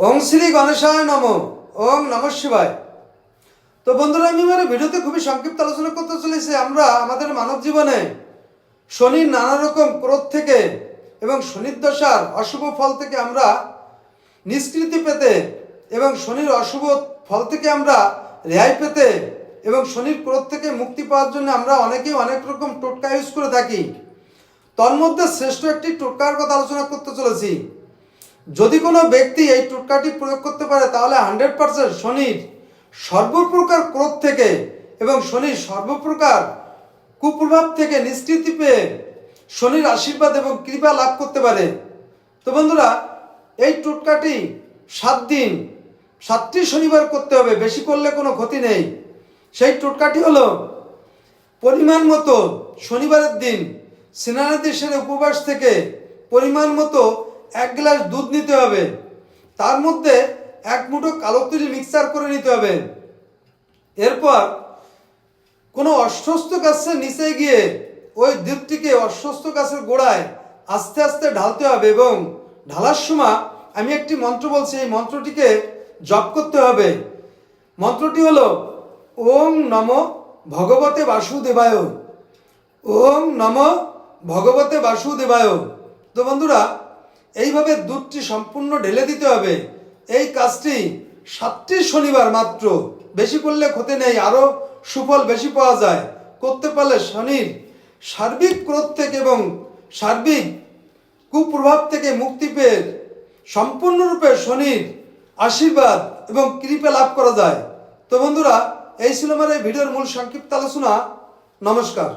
ওং শ্রী গণেশায় নম। ওং নম শিবায়। তো বন্ধুরা, আমি আমার ভিডিওতে খুবই সংক্ষিপ্ত আলোচনা করতে চলেছি। আমরা আমাদের মানব জীবনে শনির নানা রকম ক্রোধ থেকে এবং শনির দশার অশুভ ফল থেকে আমরা নিষ্কৃতি পেতে এবং শনির অশুভ ফল থেকে আমরা রেহাই পেতে এবং শনির ক্রোধ থেকে মুক্তি পাওয়ার জন্য আমরা অনেকেই অনেক রকম টোটকা ইউজ করে থাকি। তন্মধ্যে শ্রেষ্ঠ একটি টোটকার কথা আলোচনা করতে চলেছি। যদি কোনো ব্যক্তি এই টোটকাটি প্রয়োগ করতে পারে তাহলে 100% শনির সর্বপ্রকার ক্রোধ থেকে এবং শনির সর্বপ্রকার কুপ্রভাব থেকে নিষ্কৃতি পেয়ে শনির আশীর্বাদ এবং কৃপা লাভ করতে পারে। তো বন্ধুরা, এই টোটকাটি 7 দিন 7টি শনিবার করতে হবে, বেশি করলে কোনো ক্ষতি নেই। সেই টোটকাটি হলো পরিমাণ মতো শনিবারের দিন স্নানাদি সেরে উপবাস থেকে পরিমাণ মতো 1 গ্লাস দুধ নিতে হবে। তার মধ্যে 1 মুঠো কালো তিল মিক্সচার করে নিতে হবে। এরপর কোনো অশ্বস্থ গাছের নিচে গিয়ে ওই দুধটিকে অশ্বস্থ গাছের গোড়ায় আস্তে আস্তে ঢালতে হবে এবং ঢালার সময় আমি একটি মন্ত্র বলছি, এই মন্ত্রটিকে জপ করতে হবে। মন্ত্রটি হলো ওং নমো ভগবতে বাসুদেবায়। ওং নমো ভগবতে বাসুদেবায়। তো বন্ধুরা, এইভাবে দুধটি সম্পূর্ণ ঢেলে দিতে হবে। এই কাজটি 7টি শনিবার মাত্র, বেশি করলে ক্ষতি নেই, আরও সুফল বেশি পাওয়া যায়। করতে পারলে শনির সার্বিক ক্রোধ থেকে এবং সার্বিক কুপ্রভাব থেকে মুক্তি পেয়ে সম্পূর্ণরূপে শনির আশীর্বাদ এবং কৃপা লাভ করা যায়। তো বন্ধুরা, এই ছিল আমার এই ভিডিওর মূল সংক্ষিপ্ত আলোচনা। নমস্কার।